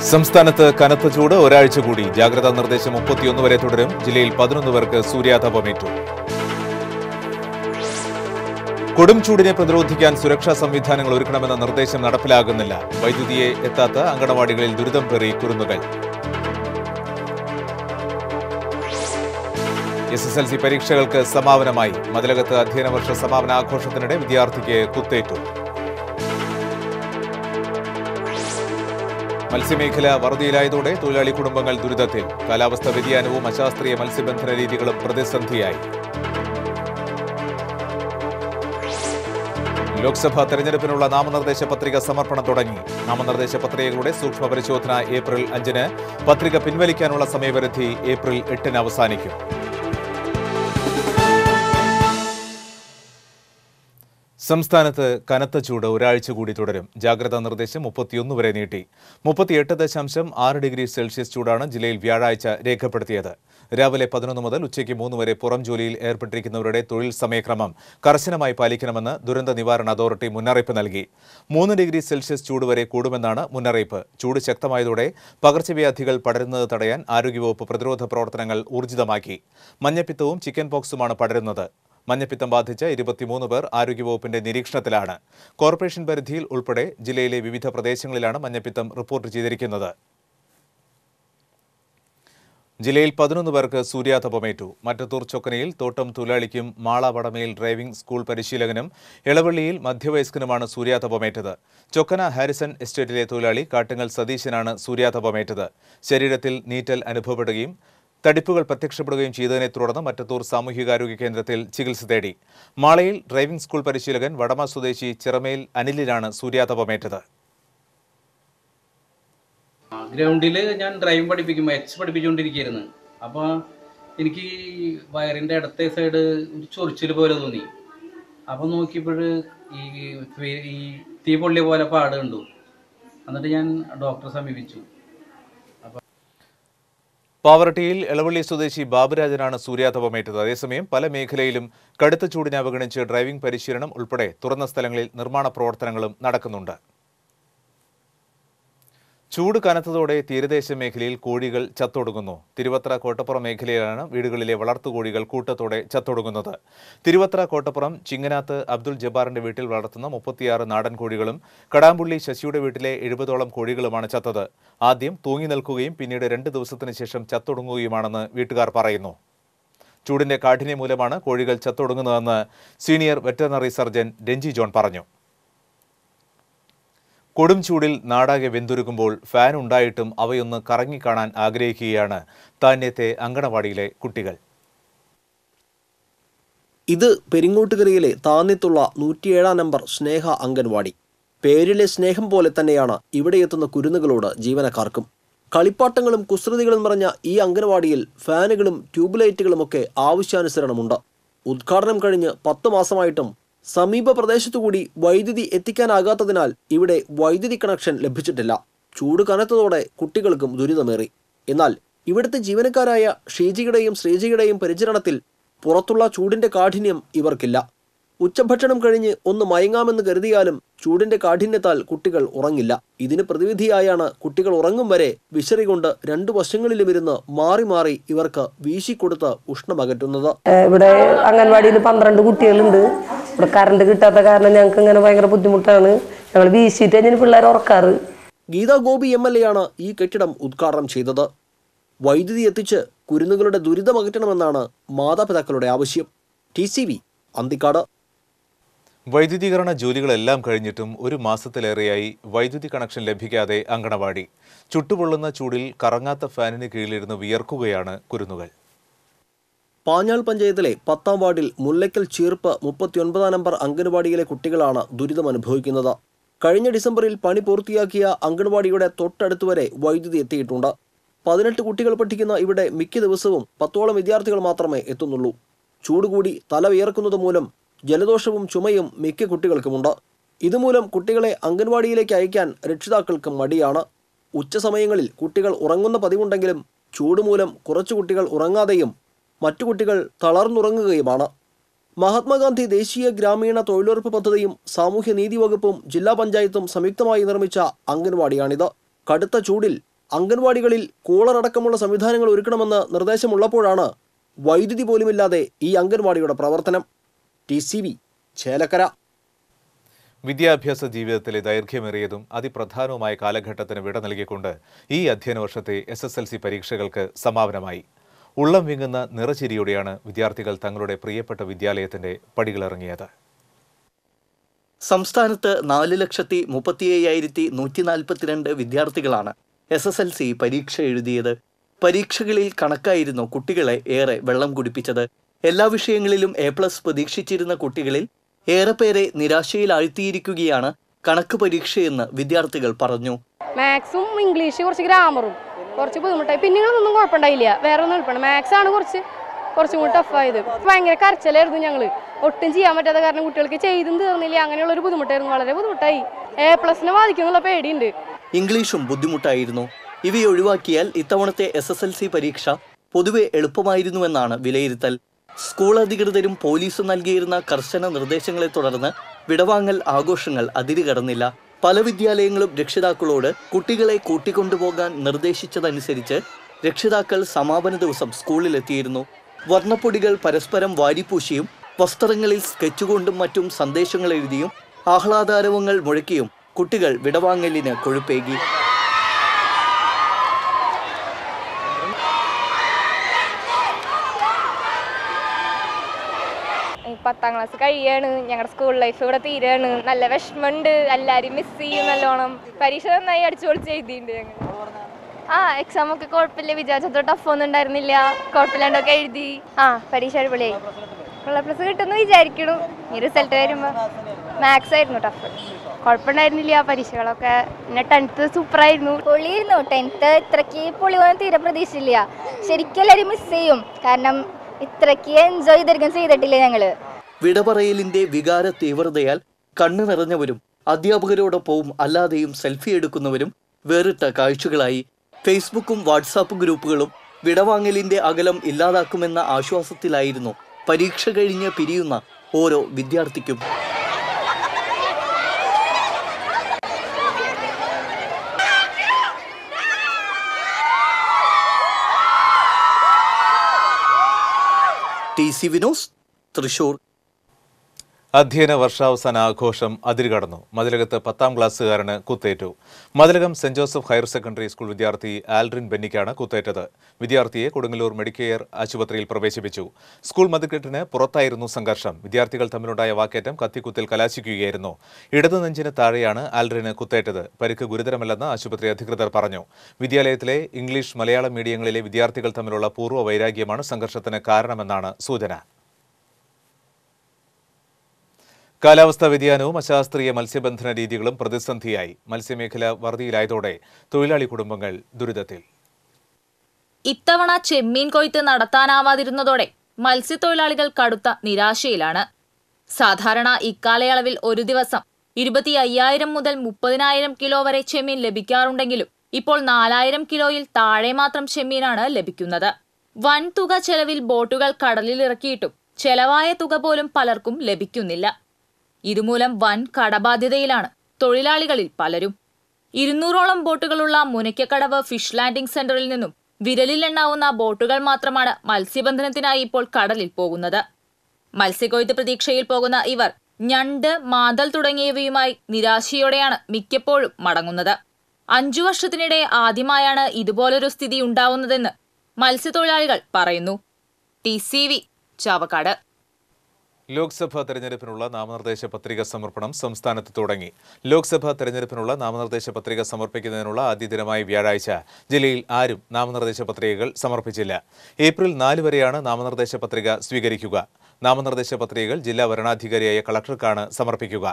സംസ്ഥാനത്ത് കനത്ത ചൂട് ഒരാഴ്ച കൂടി. ജാഗ്രതാ നിർദ്ദേശം 31 വരെ തുടരും. ജില്ലയിൽ 11 പേർക്ക് സൂര്യാതപമേറ്റു. കൊടും ചൂടിനെ പ്രതിരോധിക്കാൻ സുരക്ഷാ സംവിധാനങ്ങൾ ഒരുക്കണമെന്ന നിർദ്ദേശം നടപ്പിലാകുന്നില്ല. വൈദ്യുതിയെ എത്താത്ത അങ്കണവാടികളിൽ ദുരിതം പേറി കുരുന്നുകൾ. SSLC പരീക്ഷകൾക്ക് സമാപനമായി. മതിലകത്ത് അധ്യയന വർഷ സമാപന ആഘോഷത്തിനിടെ വിദ്യാർത്ഥിക്ക് കുത്തേറ്റു. മത്സ്യമേഖല വറുതിയിലായതോടെ തൊഴിലാളി കുടുംബങ്ങൾ ദുരിതത്തിൽ. കാലാവസ്ഥാ വ്യതിയാനവും അശാസ്ത്രീയ മത്സ്യബന്ധന രീതികളും പ്രതിസന്ധിയായി. ലോക്സഭാ തെരഞ്ഞെടുപ്പിനുള്ള നാമനിർദ്ദേശ പത്രിക സമർപ്പണം തുടങ്ങി. നാമനിർദ്ദേശ പത്രികകളുടെ സൂക്ഷ്മ പരിശോധന ഏപ്രിൽ 5-ന്. പത്രിക പിൻവലിക്കാനുള്ള സമയപരിധി ഏപ്രിൽ 8-ന് അവസാനിക്കും. സംസ്ഥാനത്ത് കനത്ത ചൂട് ഒരാഴ്ച കൂടി തുടരും. ജാഗ്രതാ നിർദ്ദേശം 31 വരെ നീട്ടി. 38.6 ഡിഗ്രി സെൽഷ്യസ് ചൂടാണ് ജില്ലയിൽ വ്യാഴാഴ്ച രേഖപ്പെടുത്തിയത്. രാവിലെ 11 മുതൽ ഉച്ചയ്ക്ക് 3 വരെ പുറം ജോലിയിൽ ഏർപ്പെട്ടിരിക്കുന്നവരുടെ തൊഴിൽ സമയക്രമം കർശനമായി പാലിക്കണമെന്ന് ദുരന്ത നിവാരണ അതോറിറ്റി മുന്നറിയിപ്പ് നൽകി. 3 ഡിഗ്രി സെൽഷ്യസ് ചൂട് വരെ കൂടുമെന്നാണ് മുന്നറിയിപ്പ്. ചൂട് ശക്തമായതോടെ പകർച്ചവ്യാധികൾ പടരുന്നത് തടയാൻ ആരോഗ്യവകുപ്പ് പ്രതിരോധ പ്രവർത്തനങ്ങൾ ഊർജിതമാക്കി. മഞ്ഞപ്പിത്തവും ചിക്കൻ പോക്സുമാണ് പടരുന്നത്. മഞ്ഞപ്പിത്തം ബാധിച്ച 23 പേർ ആരോഗ്യവകുപ്പിന്റെ നിരീക്ഷണത്തിലാണ്. കോർപ്പറേഷൻ പരിധിയിൽ ഉൾപ്പെടെ ജില്ലയിലെ വിവിധ പ്രദേശങ്ങളിലാണ് മഞ്ഞപ്പിത്തം റിപ്പോർട്ട് ചെയ്തിരിക്കുന്നത്. ജില്ലയിൽ 11 പേർക്ക് സൂര്യാതപമേറ്റു. മറ്റത്തൂർ ചൊക്കനയിൽ തോട്ടം തൊഴിലാളിക്കും മാളവടമയിൽ ഡ്രൈവിംഗ് സ്കൂൾ പരിശീലകനും ഇളവള്ളിയിൽ മധ്യവയസ്കനുമാണ് സൂര്യാതപമേറ്റത്. ചൊക്കന ഹാരിസൺ എസ്റ്റേറ്റിലെ തൊഴിലാളി കാട്ടുങ്ങൽ സതീശനാണ് സൂര്യാതപമേറ്റത്. ശരീരത്തിൽ നീറ്റൽ അനുഭവപ്പെടുകയും തടിപ്പുകൾ പ്രത്യക്ഷപ്പെടുകയും ചെയ്തതിനെ തുടർന്ന് മറ്റത്തൂർ സാമൂഹികാരോഗ്യ കേന്ദ്രത്തിൽ ചികിത്സ തേടി. മാളയിൽ ഡ്രൈവിംഗ് സ്കൂൾ പരിശീലകൻ വടമ സ്വദേശി ചിറമേൽ അനിലിനാണ് സൂര്യാതപമേറ്റത്. ഗ്രൗണ്ടിൽ ഞാൻ ഡ്രൈവിംഗ് പഠിപ്പിച്ചുകൊണ്ടിരിക്കുകയായിരുന്നു. അപ്പോൾ എനിക്ക് വയറിൻ്റെ ഇടത്തെ സൈഡ് ഒരു ചൊറിച്ചിൽ പോലെ തോന്നി. അപ്പോൾ നോക്കിയപ്പോൾ ഈ തീ പൊള്ളിയ പോലെ പാട് കണ്ടു. എന്നിട്ട് ഞാൻ ഡോക്ടറെ സമീപിച്ചു. പാവറട്ടിയിൽ ഇളവള്ളി സ്വദേശി ബാബുരാജനാണ് സൂര്യാതപമേറ്റത്. അതേസമയം പല മേഖലയിലും കടുത്ത ചൂടിനെ അവഗണിച്ച് ഡ്രൈവിംഗ് പരിശീലനം ഉൾപ്പെടെ തുറന്ന സ്ഥലങ്ങളിൽ നിർമ്മാണ പ്രവർത്തനങ്ങളും നടക്കുന്നുണ്ട്. ചൂട് കനത്തതോടെ തീരദേശ മേഖലയിൽ കോഴികൾ ചത്തൊടുങ്ങുന്നു. തിരുവത്ര കോട്ടപ്പുറം മേഖലയിലാണ് വീടുകളിലെ വളർത്തുകോഴികൾ കൂട്ടത്തോടെ ചത്തൊടുങ്ങുന്നത്. തിരുവത്ര കോട്ടപ്പുറം ചിങ്ങനാത്ത് അബ്ദുൾ ജബ്ബാറിന്റെ വീട്ടിൽ വളർത്തുന്ന 36 നാടൻ കോഴികളും കടാമ്പുള്ളി ശശിയുടെ വീട്ടിലെ 70ഓളം കോഴികളുമാണ് ചത്തത്. ആദ്യം തൂങ്ങി നിൽക്കുകയും പിന്നീട് 2 ദിവസത്തിന് ശേഷം ചത്തൊടുങ്ങുകയുമാണെന്ന് വീട്ടുകാർ പറയുന്നു. ചൂടിന്റെ കാഠിന്യം മൂലമാണ് കോഴികൾ ചത്തൊടുങ്ങുന്നതെന്ന് senior veterinary surgeon Ranji John പറഞ്ഞു. കൊടും ചൂടിൽ നാടാകെ വെന്തുരുകുമ്പോൾ ഫാൻ ഉണ്ടായിട്ടും അവയൊന്ന് കറങ്ങിക്കാണാൻ ആഗ്രഹിക്കുകയാണ് താന്യത്തെ അങ്കണവാടിയിലെ കുട്ടികൾ. ഇത് പെരിങ്ങോട്ടുകരയിലെ താന്യത്തുള്ള 107 നമ്പർ സ്നേഹ അംഗൻവാടി. പേരിലെ സ്നേഹം പോലെ തന്നെയാണ് ഇവിടെ എത്തുന്ന കുരുന്നുകളോട് ജീവനക്കാർക്കും. കളിപ്പാട്ടങ്ങളും കുസൃതികളും നിറഞ്ഞ ഈ അംഗൻവാടിയിൽ ഫാനുകളും ട്യൂബ് ലൈറ്റുകളുമൊക്കെ ആവശ്യാനുസരണമുണ്ട്. ഉദ്ഘാടനം കഴിഞ്ഞ് 10 മാസമായിട്ടും സമീപ പ്രദേശത്തുകൂടി വൈദ്യുതി എത്തിക്കാനാകാത്തതിനാൽ ഇവിടെ വൈദ്യുതി കണക്ഷൻ ലഭിച്ചിട്ടില്ല. ചൂട് കനത്തതോടെ കുട്ടികൾക്കും ദുരിതമേറി. എന്നാൽ ഇവിടുത്തെ ജീവനക്കാരായ ഷീജയുടെയും ശ്രീജയുടെയും പരിചരണത്തിൽ പുറത്തുള്ള ചൂടിന്റെ കാഠിന്യം ഇവർക്കില്ല. ഉച്ചഭക്ഷണം കഴിഞ്ഞ് ഒന്ന് മയങ്ങാമെന്ന് കരുതിയാലും ചൂടിന്റെ കാഠിന്യത്താൽ കുട്ടികൾ ഉറങ്ങില്ല. ഇതിന് പ്രതിവിധിയായാണ് കുട്ടികൾ ഉറങ്ങും വരെ വിശറി കൊണ്ട് 2 വശങ്ങളിലും ഇരുന്ന് മാറി മാറി ഇവർക്ക് വീശിക്കൊടുത്ത് ഉഷ്ണമകറ്റുന്നത്. ഇവിടെ അംഗൻവാടിയിൽ 12 കുട്ടികളുണ്ട്. ഇവിടെ കറണ്ട് കിട്ടാത്ത കാരണം ഞങ്ങൾക്ക് ഇങ്ങനെ ഭയങ്കര ബുദ്ധിമുട്ടാണ്. ഞങ്ങൾ വീശിയിട്ട് ഞാൻ പിള്ളേരെ ഉറക്കാറ്. ഗീതാ ഗോപി MLA ആണ് ഈ കെട്ടിടം ഉദ്ഘാടനം ചെയ്തത്. വൈദ്യുതി എത്തിച്ച് കുരുന്നുകളുടെ ദുരിതമകറ്റണമെന്നാണ് മാതാപിതാക്കളുടെ ആവശ്യം. TCV അന്തിക്കാട്. വൈദ്യുതീകരണ ജോലികളെല്ലാം കഴിഞ്ഞിട്ടും 1 മാസത്തിലേറെയായി വൈദ്യുതി കണക്ഷൻ ലഭിക്കാതെ അങ്കണവാടി. ചുട്ടുപൊള്ളുന്ന ചൂടിൽ കറങ്ങാത്ത ഫാനിന് കീഴിലിരുന്ന് വിയർക്കുകയാണ് കുരുന്നുകൾ. പാഞ്ഞാൾ പഞ്ചായത്തിലെ 10ാം വാർഡിൽ മുല്ലയ്ക്കൽ ചീർപ്പ് 39 നമ്പർ അംഗൻവാടിയിലെ കുട്ടികളാണ് ദുരിതമനുഭവിക്കുന്നത്. കഴിഞ്ഞ ഡിസംബറിൽ പണി പൂർത്തിയാക്കിയ അംഗൻവാടിയുടെ തൊട്ടടുത്തുവരെ വൈദ്യുതി എത്തിയിട്ടുണ്ട്. 18 കുട്ടികൾ പഠിക്കുന്ന ഇവിടെ മിക്ക ദിവസവും 10ഓളം വിദ്യാർത്ഥികൾ മാത്രമേ എത്തുന്നുള്ളൂ. ചൂടുകൂടി തല വിയർക്കുന്നത് മൂലം ജലദോഷവും ചുമയും മിക്ക കുട്ടികൾക്കുമുണ്ട്. ഇതുമൂലം കുട്ടികളെ അംഗൻവാടിയിലേക്ക് അയക്കാൻ രക്ഷിതാക്കൾക്ക് മടിയാണ്. ഉച്ചസമയങ്ങളിൽ കുട്ടികൾ ഉറങ്ങുന്ന പതിവുണ്ടെങ്കിലും ചൂട് മൂലം കുറച്ചു കുട്ടികൾ ഉറങ്ങാതെയും മറ്റു കുട്ടികൾ തളർന്നുറങ്ങുകയുമാണ്. മഹാത്മാഗാന്ധി ദേശീയ ഗ്രാമീണ തൊഴിലുറപ്പ് പദ്ധതിയും സാമൂഹ്യനീതി വകുപ്പും ജില്ലാ പഞ്ചായത്തും സംയുക്തമായി നിർമ്മിച്ച അംഗൻവാടിയാണിത്. കടുത്ത ചൂടിൽ അംഗൻവാടികളിൽ കൂളറടക്കമുള്ള സംവിധാനങ്ങൾ ഒരുക്കണമെന്ന് നിർദ്ദേശമുള്ളപ്പോഴാണ് വൈദ്യുതി പോലുമില്ലാതെ ഈ അംഗൻവാടിയുടെ പ്രവർത്തനം. TCV ചേലക്കര. വിദ്യാഭ്യാസ ജീവിതത്തിലെ ദൈർഘ്യമേറിയതും അതിപ്രധാനവുമായ കാലഘട്ടത്തിന് വിട നൽകിക്കൊണ്ട് ഈ അധ്യയന വർഷത്തെ SSLC പരീക്ഷകൾക്ക് സമാപനമായി. ഉള്ളം വിങ്ങുന്ന നിറചിരിയോടെയാണ് വിദ്യാർത്ഥികൾ തങ്ങളുടെ പ്രിയപ്പെട്ട വിദ്യാലയത്തിന്റെ പടികളിറങ്ങിയത്. സംസ്ഥാനത്ത് 4,35,142 വിദ്യാർത്ഥികളാണ് SSLC പരീക്ഷ എഴുതിയത്. പരീക്ഷകളിൽ കണക്കായിരുന്നു കുട്ടികളെ ഏറെ വെള്ളം കുടിപ്പിച്ചത്. എല്ലാ വിഷയങ്ങളിലും A+ പ്രതീക്ഷിച്ചിരുന്ന കുട്ടികളിൽ ഏറെ പേരെ നിരാശയിൽ ആഴ്ത്തിയിരിക്കുകയാണ് കണക്ക് പരീക്ഷയെന്ന് വിദ്യാർത്ഥികൾ പറഞ്ഞു. മാത്സും ഇംഗ്ലീഷ് കുറച്ച് ഗ്രാമറും കുറച്ച് ബുദ്ധിമുട്ടായി. പിന്നെയൊന്നും കുഴപ്പമുണ്ടായില്ല, വേറെ ഒന്നും എളുപ്പമാണ്. മാത്സ് ആണ് കുറച്ചും കൂടി ടഫായത്. ഭയങ്കര കരച്ചിലായിരുന്നു ഞങ്ങൾ. ഒട്ടും ചെയ്യാൻ പറ്റാത്ത കാരണം കുട്ടികൾക്ക് ചെയ്തും തീർന്നില്ല. അങ്ങനെയുള്ളൊരു ബുദ്ധിമുട്ടായിരുന്നു, വളരെ ബുദ്ധിമുട്ടായി. A+ ബാധിക്കുന്നുള്ള പേടിയുണ്ട്. ഇംഗ്ലീഷും ബുദ്ധിമുട്ടായിരുന്നു. ഇവയെ ഒഴിവാക്കിയാൽ ഇത്തവണത്തെ SSLC പരീക്ഷ പൊതുവെ എളുപ്പമായിരുന്നുവെന്നാണ് വിലയിരുത്തൽ. സ്കൂൾ അധികൃതരും പോലീസും നൽകിയിരുന്ന കർശന നിർദ്ദേശങ്ങളെ തുടർന്ന് വിടവാങ്ങൽ ആഘോഷങ്ങൾ അതിരുകടന്നില്ല. പല വിദ്യാലയങ്ങളും രക്ഷിതാക്കളോട് കുട്ടികളെ കൂട്ടിക്കൊണ്ടുപോകാൻ നിർദ്ദേശിച്ചതനുസരിച്ച് രക്ഷിതാക്കൾ സമാപന ദിവസം സ്കൂളിലെത്തിയിരുന്നു. വർണ്ണപ്പൊടികൾ പരസ്പരം വാരിപ്പൂശിയും വസ്ത്രങ്ങളിൽ സ്കെച്ച് കൊണ്ടും മറ്റും സന്ദേശങ്ങൾ എഴുതിയും ആഹ്ലാദാരവങ്ങൾ മുഴക്കിയും കുട്ടികൾ വിടവാങ്ങലിന് കൊഴുപ്പേകി. പത്താം ക്ലാസ് കഴിയാണ്, ഞങ്ങളുടെ സ്കൂൾ ലൈഫ് ഇവിടെ തീരാണ്. നല്ല വിഷമമുണ്ട്, എല്ലാവരും മിസ് ചെയ്യും നല്ലോണം. പരീക്ഷ നന്നായി അടിച്ചു പൊളിച്ച് എഴുതിയിട്ടുണ്ട് ഞങ്ങൾ. എക്സാം ഒക്കെ കുഴപ്പമില്ല, വിചാരിച്ചത്ര ടഫ് ഒന്നും ഉണ്ടായിരുന്നില്ല, കുഴപ്പമില്ലാണ്ടൊക്കെ എഴുതി. പരീക്ഷ അടിപൊളിയായി. ++ കിട്ടുമെന്ന് വിചാരിക്കണു. ഈ റിസൾട്ട് വരുമ്പോൾ മാത്സ് ആയിരുന്നു ടഫ്, കുഴപ്പമുണ്ടായിരുന്നില്ല പരീക്ഷകളൊക്കെ. പിന്നെ 10th സൂപ്പറായിരുന്നു, പൊളിയായിരുന്നു. 10th ഇത്രയ്ക്ക് പൊളിയൊന്നും തീരെ പ്രതീക്ഷയില്ല. ശരിക്കും എല്ലാവരും മിസ് ചെയ്യും, കാരണം ഇത്രയ്ക്ക് എൻജോയ് ചെയ്തിട്ടില്ല ഞങ്ങള്. വിടപറയലിന്റെ വികാര തീവ്രതയാൽ കണ്ണു നിറഞ്ഞവരും അധ്യാപകരോടൊപ്പവും അല്ലാതെയും സെൽഫി എടുക്കുന്നവരും വേറിട്ട കാഴ്ചകളായി. ഫേസ്ബുക്കും വാട്സാപ്പ് ഗ്രൂപ്പുകളും വിടവാങ്ങലിന്റെ അകലം ഇല്ലാതാക്കുമെന്ന ആശ്വാസത്തിലായിരുന്നു പരീക്ഷ കഴിഞ്ഞ് പിരിയുന്ന ഓരോ വിദ്യാർത്ഥിക്കും. TCV news, Thrissur. അധ്യയന വർഷാവസാന ആഘോഷം അതിരുകടന്നു. മതിലകത്ത് 10ാം ക്ലാസ്സുകാരന് കുത്തേറ്റു. മതിലകം saint Joseph higher secondary school വിദ്യാർത്ഥി ആൽഡ്രിൻ ബെന്നിക്കാണ് കുത്തേറ്റത്. വിദ്യാർത്ഥിയെ കൊടുങ്ങല്ലൂർ മെഡിക്കെയർ ആശുപത്രിയിൽ പ്രവേശിപ്പിച്ചു. സ്കൂൾ മതിൽക്കെട്ടിന് പുറത്തായിരുന്നു സംഘർഷം. വിദ്യാർത്ഥികൾ തമ്മിലുണ്ടായ വാക്കേറ്റം കത്തിക്കുത്തിൽ കലാശിക്കുകയായിരുന്നു. ഇടതു നെഞ്ചിന് താഴെയാണ് ആൽഡ്രിന് കുത്തേറ്റത്. പരിക്ക് ഗുരുതരമല്ലെന്ന് ആശുപത്രി അധികൃതർ പറഞ്ഞു. വിദ്യാലയത്തിലെ ഇംഗ്ലീഷ് മലയാളം മീഡിയങ്ങളിലെ വിദ്യാർത്ഥികൾ തമ്മിലുള്ള പൂർവ്വ വൈരാഗ്യമാണ് സംഘർഷത്തിന് കാരണമെന്നാണ് സൂചന. കാലാവസ്ഥാ വ്യതിയാനവും അശാസ്ത്രീയ മത്സ്യബന്ധന രീതികളും പ്രതിസന്ധിയായി. മത്സ്യമേഖല വറുതിയിലായതോടെ തൊഴിലാളി കുടുംബങ്ങൾ ദുരിതത്തിൽ. ഇത്തവണ ചെമ്മീൻ കൊയ്ത്ത് നടത്താനാവാതിരുന്നതോടെ മത്സ്യത്തൊഴിലാളികൾ കടുത്ത നിരാശയിലാണ്. സാധാരണ ഇക്കാലയളവിൽ ഒരു ദിവസം 25,000 മുതൽ 30,000 കിലോ വരെ ചെമ്മീൻ ലഭിക്കാറുണ്ടെങ്കിലും ഇപ്പോൾ 4,000 കിലോയിൽ താഴെ മാത്രം ചെമ്മീനാണ് ലഭിക്കുന്നത്. വൻതുക ചെലവിൽ ബോട്ടുകൾ കടലിലിറക്കിയിട്ടും ചെലവായ തുക പോലും പലർക്കും ലഭിക്കുന്നില്ല. ഇതുമൂലം വൻ കടബാധ്യതയിലാണ് തൊഴിലാളികളിൽ പലരും. 200ഓളം ബോട്ടുകളുള്ള മുനയ്ക്കക്കടവ് ഫിഷ് ലാൻഡിംഗ് സെന്ററിൽ നിന്നും വിരലിലെണ്ണാവുന്ന ബോട്ടുകൾ മാത്രമാണ് മത്സ്യബന്ധനത്തിനായി ഇപ്പോൾ കടലിൽ പോകുന്നത്. മത്സ്യക്കൊയ്ത്ത് പ്രതീക്ഷയിൽ പോകുന്ന ഇവർ ഞണ്ട്, മാന്തൽ തുടങ്ങിയവയുമായി നിരാശയോടെയാണ് മിക്കപ്പോഴും മടങ്ങുന്നത്. 5 വർഷത്തിനിടെ ആദ്യമായാണ് ഇതുപോലൊരു സ്ഥിതി ഉണ്ടാവുന്നതെന്ന് മത്സ്യത്തൊഴിലാളികൾ പറയുന്നു. TCV ചാവക്കാട്. ലോക്സഭാ തെരഞ്ഞെടുപ്പിനുള്ള നാമനിർദ്ദേശ പത്രിക സമർപ്പണം സംസ്ഥാനത്ത് തുടങ്ങി. ലോക്സഭാ തെരഞ്ഞെടുപ്പിനുള്ള നാമനിർദ്ദേശ പത്രിക സമർപ്പിക്കുന്നതിനുള്ള ആദ്യ ദിനമായ വ്യാഴാഴ്ച ജില്ലയിൽ ആരും നാമനിർദ്ദേശ പത്രികകൾ സമർപ്പിച്ചില്ല. ഏപ്രിൽ 4 വരെയാണ് നാമനിർദ്ദേശ പത്രിക സ്വീകരിക്കുക. നാമനിർദ്ദേശ പത്രികകൾ ജില്ലാ വരണാധികാരിയായ കളക്ടർക്കാണ് സമർപ്പിക്കുക.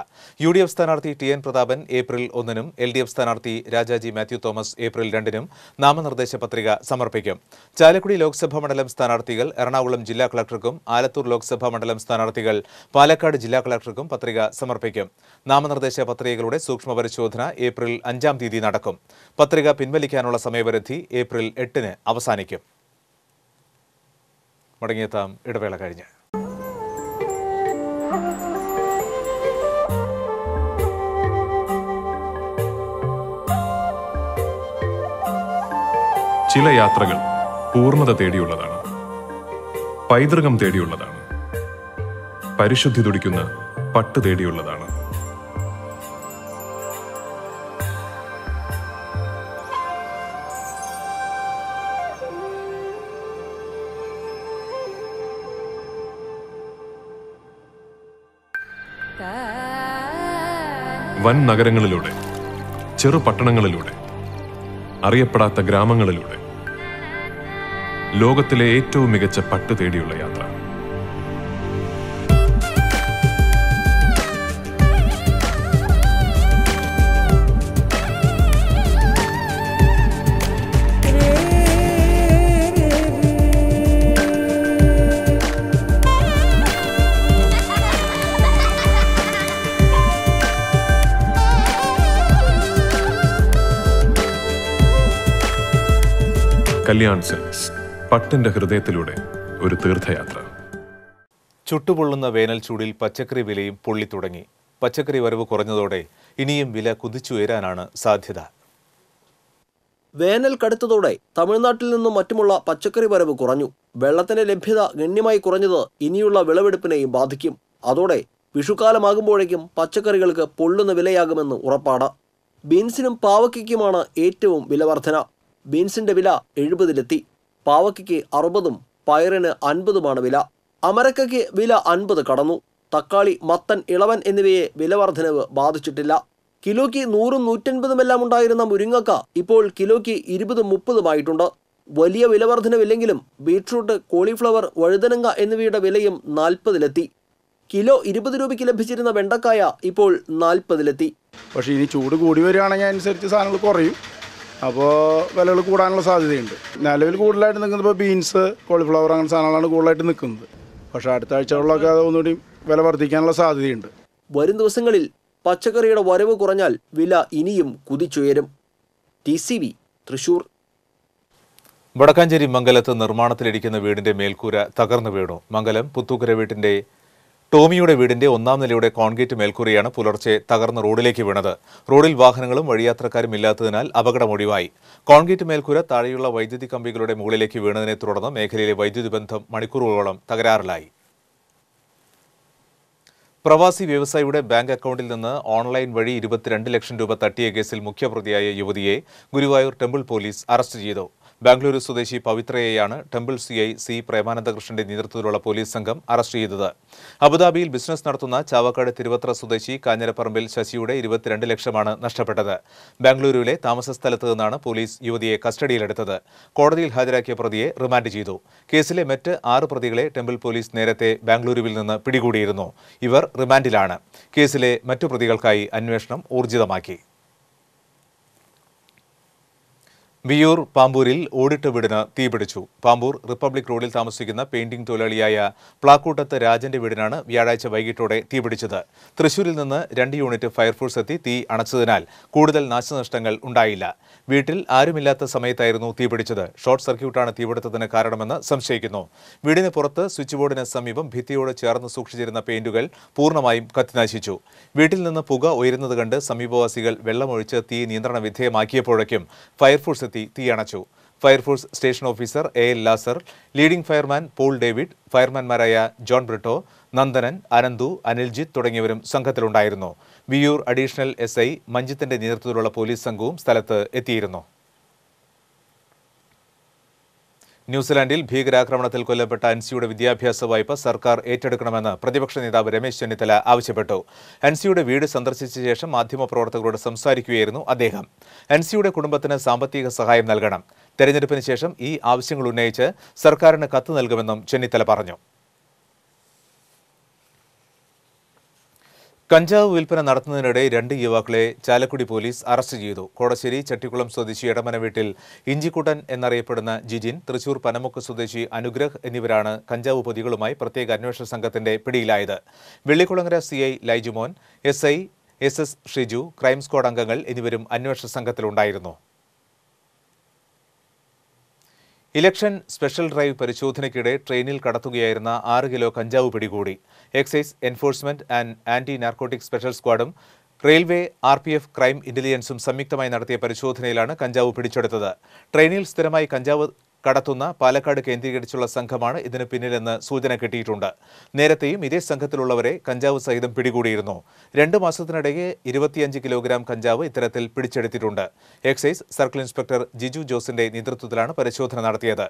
UDF സ്ഥാനാർത്ഥി TN പ്രതാപൻ ഏപ്രിൽ 1-നും LDF സ്ഥാനാർത്ഥി രാജാജി മാത്യു തോമസ് ഏപ്രിൽ 2-നും നാമനിർദ്ദേശ പത്രിക സമർപ്പിക്കും. ചാലക്കുടി ലോക്സഭാ മണ്ഡലം സ്ഥാനാർത്ഥികൾ എറണാകുളം ജില്ലാ കളക്ടർക്കും ആലത്തൂർ ലോക്സഭാ മണ്ഡലം സ്ഥാനാർത്ഥികൾ പാലക്കാട് ജില്ലാ കളക്ടർക്കും പത്രിക സമർപ്പിക്കും. നാമനിർദ്ദേശ പത്രികകളുടെ സൂക്ഷ്മ പരിശോധന ഏപ്രിൽ 5-ാം തീയതി നടക്കും. പത്രിക പിൻവലിക്കാനുള്ള സമയപരിധി ഏപ്രിൽ 8-ന് അവസാനിക്കും. മടങ്ങിയെത്താം ഇടവേള കഴിഞ്ഞ്. ചില യാത്രകൾ പൂർണ്ണത തേടിയുള്ളതാണ്, പൈതൃകം തേടിയുള്ളതാണ്, പരിശുദ്ധി തുടിക്കുന്ന പട്ട് തേടിയുള്ളതാണ്. വൻ നഗരങ്ങളിലൂടെ, ചെറു പട്ടണങ്ങളിലൂടെ, അറിയപ്പെടാത്ത ഗ്രാമങ്ങളിലൂടെ, ലോകത്തിലെ ഏറ്റവും മികച്ച പട്ട് തേടിയുള്ള യാത്ര. കല്യാൺ സിൽക്സ്, പട്ടിന്റെ ഹൃദയത്തിലൂടെ ഒരു തീർത്ഥയാത്ര. ചുട്ടുപൊള്ളുന്ന വേനൽ ചൂടിൽ പച്ചക്കറി വിലയും പൊള്ളി തുടങ്ങി. പച്ചക്കറി വരവ് കുറഞ്ഞതോടെ ഇനിയും വില കുതിച്ചുയരാനാണ് സാധ്യത. വേനൽ കടുത്തതോടെ തമിഴ്നാട്ടിൽ നിന്നും മറ്റുമുള്ള പച്ചക്കറി വരവ് കുറഞ്ഞു. വെള്ളത്തിന്റെ ലഭ്യത ഗണ്യമായി കുറഞ്ഞത് ഇനിയുള്ള വിളവെടുപ്പിനെയും ബാധിക്കും. അതോടെ വിഷുക്കാലമാകുമ്പോഴേക്കും പച്ചക്കറികൾക്ക് പൊള്ളുന്ന വിലയാകുമെന്ന് ഉറപ്പാണ്. ബീൻസിനും പാവയ്ക്കുമാണ് ഏറ്റവും വില വർധന. ബീൻസിന്റെ വില 70-ലെത്തി. പാവയ്ക്ക് 60-ഉം പയറിന് 50-ഉമാണ് വില. അമരക്കയ്ക്ക് വില 50 കടന്നു. തക്കാളി, മത്തൻ, ഇളവൻ എന്നിവയെ വില വർധനവ് ബാധിച്ചിട്ടില്ല. കിലോയ്ക്ക് 100-ഉം 150-ഉമെല്ലാം ഉണ്ടായിരുന്ന മുരിങ്ങക്ക ഇപ്പോൾ കിലോയ്ക്ക് 20-30-ഉമായിട്ടുണ്ട്. വലിയ വില വർധനവില്ലെങ്കിലും ബീട്രൂട്ട്, കോളിഫ്ലവർ, വഴുതനങ്ങ എന്നിവയുടെ വിലയും 40-ലെത്തി. കിലോ 20 രൂപയ്ക്ക് ലഭിച്ചിരുന്ന വെണ്ടക്കായ ഇപ്പോൾ 40-ലെത്തി. പക്ഷേ ഇനി ചൂട് കൂടി വരികയാണെങ്കിൽ അനുസരിച്ച് സാധനങ്ങൾ കുറയും. അപ്പോൾ വിലകൾ കൂടാനുള്ള സാധ്യതയുണ്ട്. നിലവിൽ കൂടുതലായിട്ട് നിൽക്കുന്നത് ഇപ്പോൾ ബീൻസ്, കോളിഫ്ലവർ അങ്ങനെ സാധനങ്ങളാണ് കൂടുതലായിട്ട് നിൽക്കുന്നത്. പക്ഷേ അടുത്ത ആഴ്ചകളിലൊക്കെ അത് ഒന്നുകൂടി വില വർദ്ധിക്കാനുള്ള സാധ്യതയുണ്ട്. വരും ദിവസങ്ങളിൽ പച്ചക്കറിയുടെ വരവ് കുറഞ്ഞാൽ വില ഇനിയും കുതിച്ചുയരും. TCV തൃശൂർ. വടക്കാഞ്ചേരി മംഗലത്ത് നിർമ്മാണത്തിലിരിക്കുന്ന വീടിന്റെ മേൽക്കൂര തകർന്നു വീണു. മംഗലം പുത്തൂക്കര വീട്ടിന്റെ ടോമിയുടെ വീടിന്റെ 1-ാം നിലയുടെ കോൺക്രീറ്റ് മേൽക്കൂരയാണ് പുലർച്ചെ തകർന്ന് റോഡിലേക്ക് വീണത്. റോഡിൽ വാഹനങ്ങളും വഴിയാത്രക്കാരും ഇല്ലാത്തതിനാൽ അപകടം ഒഴിവായി. കോൺക്രീറ്റ് മേൽക്കൂര താഴെയുള്ള വൈദ്യുതി കമ്പികളുടെ മുകളിലേക്ക് വീണതിനെ തുടർന്ന് മേഖലയിലെ വൈദ്യുതി ബന്ധം മണിക്കൂറുകളോളം തകരാറിലായി. പ്രവാസി വ്യവസായിയുടെ ബാങ്ക് അക്കൗണ്ടിൽ നിന്ന് ഓൺലൈൻ വഴി 22 ലക്ഷം രൂപ തട്ടിയ കേസിൽ മുഖ്യപ്രതിയായ യുവതിയെ ഗുരുവായൂർ ടെമ്പിൾ പോലീസ് അറസ്റ്റ് ചെയ്തു. ബാംഗ്ലൂരു സ്വദേശി പവിത്രയെയാണ് ടെമ്പിൾ CI C പ്രേമാനന്ദകൃഷ്ണന്റെ നേതൃത്വത്തിലുള്ള പോലീസ് സംഘം അറസ്റ്റ് ചെയ്തത്. അബുദാബിയിൽ ബിസിനസ് നടത്തുന്ന ചാവക്കാട് തിരുവത്ര സ്വദേശി കാഞ്ഞിരപ്പറമ്പിൽ ശശിയുടെ 22 ലക്ഷമാണ് നഷ്ടപ്പെട്ടത്. ബാംഗ്ലൂരുവിലെ താമസ സ്ഥലത്ത് നിന്നാണ് പോലീസ് യുവതിയെ കസ്റ്റഡിയിലെടുത്തത്. കോടതിയിൽ ഹാജരാക്കിയ പ്രതിയെ റിമാൻഡ് ചെയ്തു. കേസിലെ മറ്റ് 6 പ്രതികളെ ടെമ്പിൾ പോലീസ് നേരത്തെ ബാംഗ്ലൂരുവിൽ നിന്ന് പിടികൂടിയിരുന്നു. ഇവർ റിമാൻഡിലാണ്. കേസിലെ മറ്റു പ്രതികൾക്കായി അന്വേഷണം ഊർജിതമാക്കി. വിയൂർ പാമ്പൂരിൽ ഓടിട്ട വീടിന് തീപിടിച്ചു. പാമ്പൂർ റിപ്പബ്ലിക് റോഡിൽ താമസിക്കുന്ന പെയിന്റിംഗ് തൊഴിലാളിയായ പ്ലാക്കൂട്ടത്ത് രാജന്റെ വീടിനാണ് വ്യാഴാഴ്ച വൈകിട്ടോടെ തീപിടിച്ചത്. തൃശൂരിൽ നിന്ന് 2 യൂണിറ്റ് ഫയർഫോഴ്സ് എത്തി തീ അണച്ചതിനാൽ കൂടുതൽ നാശനഷ്ടങ്ങൾ ഉണ്ടായില്ല. വീട്ടിൽ ആരുമില്ലാത്ത സമയത്തായിരുന്നു തീപിടിച്ചത്. ഷോർട്ട് സർക്യൂട്ടാണ് തീപിടുത്തത്തിന് കാരണമെന്ന് സംശയിക്കുന്നു. വീടിന് പുറത്ത് സ്വിച്ച് ബോർഡിന് സമീപം ഭിത്തിയോട് ചേർന്ന് സൂക്ഷിച്ചിരുന്ന പെയിന്റുകൾ പൂർണ്ണമായും കത്തിനശിച്ചു. വീട്ടിൽ നിന്ന് പുക ഉയരുന്നത് കണ്ട് സമീപവാസികൾ വെള്ളമൊഴിച്ച് തീ നിയന്ത്രണ വിധേയമാക്കിയപ്പോഴേക്കും ഫയർഫോഴ്സ് തീയണച്ചു. Fire force station officer AL Lazar, leading fireman Paul David, ഫയർമാൻമാരായ ജോൺ ബ്രിട്ടോ, നന്ദനൻ, അനന്തു, അനിൽജിത്ത് തുടങ്ങിയവരും സംഘത്തിലുണ്ടായിരുന്നു. വിയൂർ അഡീഷണൽ SI മഞ്ജിത്തിന്റെ നേതൃത്വത്തിലുള്ള പോലീസ് സംഘവും സ്ഥലത്ത് എത്തിയിരുന്നു. ന്യൂസിലാൻഡിൽ ഭീകരാക്രമണത്തിൽ കൊല്ലപ്പെട്ട അൻസിയുടെ വിദ്യാഭ്യാസ വായ്പ സർക്കാർ ഏറ്റെടുക്കണമെന്ന് പ്രതിപക്ഷ നേതാവ് രമേശ് ചെന്നിത്തല ആവശ്യപ്പെട്ടു. അൻസിയുടെ വീട് സന്ദർശിച്ച ശേഷം മാധ്യമപ്രവർത്തകരോട് സംസാരിക്കുകയായിരുന്നു അദ്ദേഹം. അൻസിയുടെ കുടുംബത്തിന് സാമ്പത്തിക സഹായം നൽകണം. തെരഞ്ഞെടുപ്പിന് ശേഷം ഈ ആവശ്യങ്ങൾ ഉന്നയിച്ച് സർക്കാരിന് കത്ത് നൽകുമെന്നും ചെന്നിത്തല പറഞ്ഞു. കഞ്ചാവ് വിൽപ്പന നടത്തുന്നതിനിടെ 2 യുവാക്കളെ ചാലക്കുടി പോലീസ് അറസ്റ്റ് ചെയ്തു. കോടശ്ശേരി ചട്ടിക്കുളം സ്വദേശി എടമന വീട്ടിൽ ഇഞ്ചിക്കുട്ടൻ എന്നറിയപ്പെടുന്ന ജിജിൻ, തൃശൂർ പനമുക്ക് സ്വദേശി അനുഗ്രഹ് എന്നിവരാണ് കഞ്ചാവ് പൊതികളുമായി പ്രത്യേക അന്വേഷണ സംഘത്തിന്റെ പിടിയിലായത്. Vellikkulangara CI Laijumon, SI SS Shiju, crime squad അംഗങ്ങൾ എന്നിവരും അന്വേഷണ സംഘത്തിലുണ്ടായിരുന്നു. ഇലക്ഷൻ സ്പെഷ്യൽ ഡ്രൈവ് പരിശോധനയ്ക്കിടെ ട്രെയിനിൽ കടത്തുകയായിരുന്ന 6 കിലോ കഞ്ചാവ് പിടികൂടി. Excise enforcement and anti narcotic special സ്ക്വാഡും റെയിൽവേ, RPF, ക്രൈം ഇന്റലിജൻസും സംയുക്തമായി നടത്തിയ പരിശോധനയിലാണ് കഞ്ചാവ് പിടിച്ചെടുത്തത്. ട്രെയിനിൽ സ്ഥിരമായി കഞ്ചാവ് കടത്തുന്ന പാലക്കാട് കേന്ദ്രീകരിച്ചുള്ള സംഘമാണ് ഇതിന് പിന്നിലെന്ന് സൂചന കിട്ടിയിട്ടുണ്ട്. നേരത്തെയും ഇതേ സംഘത്തിലുള്ളവരെ കഞ്ചാവ് സഹിതം പിടികൂടിയിരുന്നു. 2 മാസത്തിനിടയ്ക്ക് 25 കിലോഗ്രാം കഞ്ചാവ് ഇത്തരത്തിൽ പിടിച്ചെടുത്തിട്ടുണ്ട്. എക്സൈസ് സർക്കിൾ ഇൻസ്പെക്ടർ ജിജു ജോസിന്റെ നേതൃത്വത്തിലാണ് പരിശോധന നടത്തിയത്.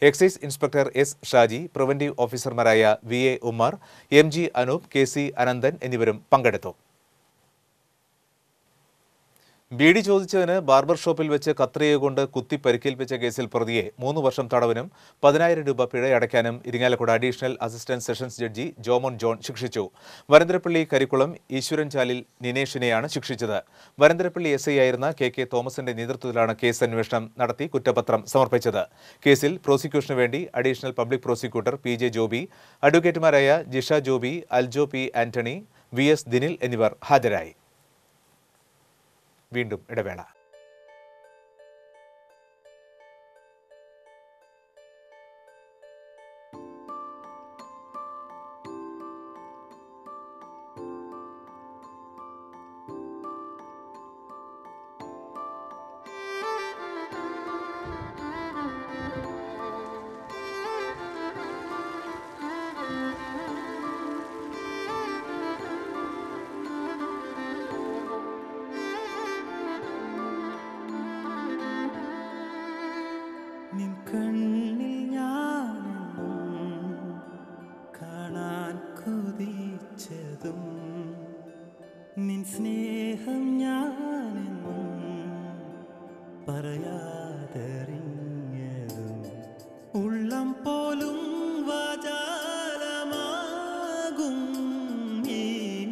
Excise inspector S. Shaji, preventive ഓഫീസർമാരായ VA Ummer, MG Anoop, KC Ananthan എന്നിവരും പങ്കെടുത്തു. ബീഡി ചോദിച്ചതിന് ബാർബർ ഷോപ്പിൽ വെച്ച് കത്രിക കൊണ്ട് കുത്തി പരിക്കേൽപ്പിച്ച കേസിൽ പ്രതിയെ 3 വർഷം തടവിനും 10,000 രൂപ പിഴയടയ്ക്കാനും Irinjalakuda additional assistant sessions judge Jomon John ശിക്ഷിച്ചു. വരന്തരപ്പള്ളി കരിക്കുളം ഈശ്വരൻചാലിൽ നിനേഷിനെയാണ് ശിക്ഷിച്ചത്. വരന്തരപ്പള്ളി SI ആയിരുന്ന KK തോമസിന്റെ നേതൃത്വത്തിലാണ് കേസ് അന്വേഷണം നടത്തി കുറ്റപത്രം സമർപ്പിച്ചത്. കേസിൽ പ്രോസിക്യൂഷനു വേണ്ടി additional public prosecutor PJ Joby, അഡ്വക്കേറ്റുമാരായ Jisha Joby, Aljo P. Antony, VS Dinil എന്നിവർ ഹാജരായി. വീണ്ടും ഇടവേള. നിൻ സ്നേഹം ഞാനെന്നും പറയാതറിഞ്ഞതും ഉള്ളം പോലും വാചാലമാകും ഈ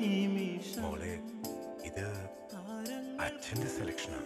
നിമിഷം. ഇത് അച്ഛന്റെ സെലക്ഷനാണ്.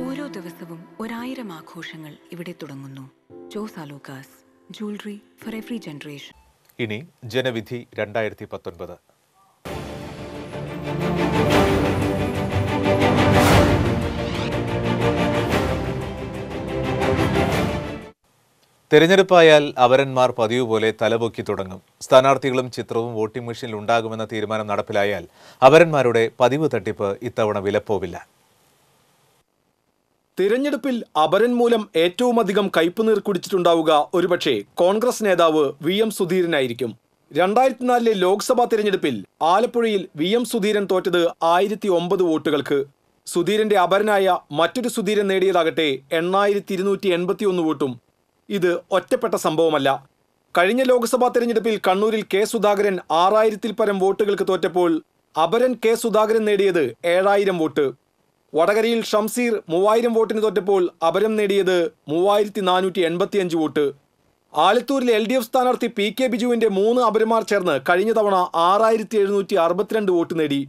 ഓരോ ദിവസവും 1000 ആഘോഷങ്ങൾ ഇവിടെ തുടങ്ങുന്നു. Jose Alukkas, jewellery for every generation. ഇനി ജനവിധി 2019. തെരഞ്ഞെടുപ്പായാൽ അവരന്മാർ പതിവ് പോലെ തലപൊക്കി തുടങ്ങും. സ്ഥാനാർത്ഥികളും ചിത്രവും വോട്ടിംഗ് മെഷീനിൽ ഉണ്ടാകുമെന്ന തീരുമാനം നടപ്പിലായാൽ അവരന്മാരുടെ പതിവ് തട്ടിപ്പ് ഇത്തവണ വിലപ്പോവില്ല. തിരഞ്ഞെടുപ്പിൽ അപരൻ മൂലം ഏറ്റവുമധികം കയ്പുനീർ കുടിച്ചിട്ടുണ്ടാവുക ഒരുപക്ഷെ കോൺഗ്രസ് നേതാവ് VM സുധീരനായിരിക്കും. 2004 ലോക്സഭാ തിരഞ്ഞെടുപ്പിൽ ആലപ്പുഴയിൽ VM സുധീരൻ തോറ്റത് 1009 വോട്ടുകൾക്ക്. സുധീരന്റെ അപരനായ മറ്റൊരു സുധീരൻ നേടിയതാകട്ടെ 8281 വോട്ടും. ഇത് ഒറ്റപ്പെട്ട സംഭവമല്ല. കഴിഞ്ഞ ലോക്സഭാ തെരഞ്ഞെടുപ്പിൽ കണ്ണൂരിൽ K. സുധാകരൻ 6000-ൽ പരം വോട്ടുകൾക്ക് തോറ്റപ്പോൾ അപരൻ K. സുധാകരൻ നേടിയത് 7000 വോട്ട്. വടകരയിൽ ഷംസീർ 3000 വോട്ടിന് തോറ്റപ്പോൾ അപരം നേടിയത് 3485 വോട്ട്. ആലത്തൂരിലെ LDF സ്ഥാനാർത്ഥി PK ബിജുവിന്റെ 3 അപരന്മാർ ചേർന്ന് കഴിഞ്ഞ തവണ 6762 വോട്ട് നേടി.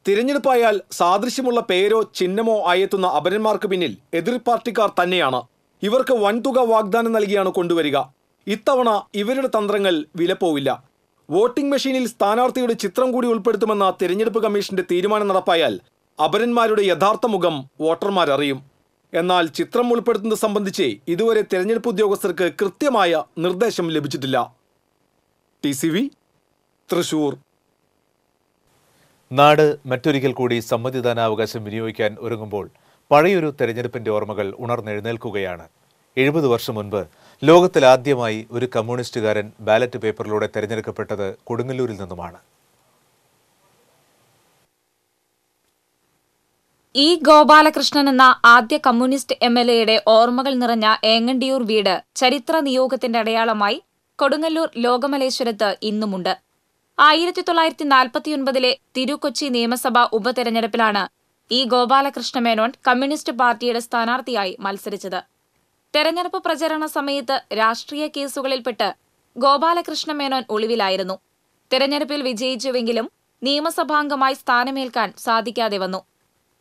തിരഞ്ഞെടുപ്പായാൽ സാദൃശ്യമുള്ള പേരോ ചിഹ്നമോ ആയെത്തുന്ന അപരന്മാർക്ക് പിന്നിൽ എതിർ പാർട്ടിക്കാർ തന്നെയാണ്. ഇവർക്ക് വൻതുക വാഗ്ദാനം നൽകിയാണ് കൊണ്ടുവരിക. ഇത്തവണ ഇവരുടെ തന്ത്രങ്ങൾ വിലപ്പോവില്ല. വോട്ടിംഗ് മെഷീനിൽ സ്ഥാനാർത്ഥിയുടെ ചിത്രം കൂടി ഉൾപ്പെടുത്തുമെന്ന തിരഞ്ഞെടുപ്പ് കമ്മീഷന്റെ തീരുമാനം നടപ്പായാൽ അപരന്മാരുടെ യഥാർത്ഥ മുഖം വോട്ടർമാരറിയും. എന്നാൽ ചിത്രം ഉൾപ്പെടുത്തുന്നത് സംബന്ധിച്ച് ഇതുവരെ തിരഞ്ഞെടുപ്പ് ഉദ്യോഗസ്ഥർക്ക് കൃത്യമായ നിർദ്ദേശം ലഭിച്ചിട്ടില്ല. TCV, തൃശൂർ. നാട് മറ്റൊരിക്കൽ കൂടി സമ്മതിദാനാവകാശം വിനിയോഗിക്കാൻ ഒരുങ്ങുമ്പോൾ പഴയൊരു തെരഞ്ഞെടുപ്പിന്റെ ഓർമ്മകൾ ഉണർന്നെഴുന്നേൽക്കുകയാണ്. 70 വർഷം മുൻപ് ലോകത്തിലാദ്യമായി ഒരു കമ്മ്യൂണിസ്റ്റുകാരൻ ബാലറ്റ് പേപ്പറിലൂടെ തെരഞ്ഞെടുക്കപ്പെട്ടത് കൊടുങ്ങല്ലൂരിൽ നിന്നുമാണ്. E. ഗോപാലകൃഷ്ണൻ എന്ന ആദ്യ കമ്മ്യൂണിസ്റ്റ് MLAയുടെ ഓർമ്മകൾ നിറഞ്ഞ ഏങ്ങണ്ടിയൂർ വീട് ചരിത്ര നിയോഗത്തിന്റെ അടയാളമായി കൊടുങ്ങല്ലൂർ ലോകമലേശ്വരത്ത് ഇന്നുമുണ്ട്. 1949 തിരുക്കൊച്ചി നിയമസഭാ ഉപതെരഞ്ഞെടുപ്പിലാണ് E. ഗോപാലകൃഷ്ണ മേനോൻ കമ്മ്യൂണിസ്റ്റ് പാർട്ടിയുടെ സ്ഥാനാർത്ഥിയായി മത്സരിച്ചത്. തെരഞ്ഞെടുപ്പ് പ്രചരണ സമയത്ത് രാഷ്ട്രീയ കേസുകളിൽപ്പെട്ട് ഗോപാലകൃഷ്ണ മേനോൻ ഒളിവിലായിരുന്നു. തെരഞ്ഞെടുപ്പിൽ വിജയിച്ചുവെങ്കിലും നിയമസഭാംഗമായി സ്ഥാനമേൽക്കാൻ സാധിക്കാതെ വന്നു.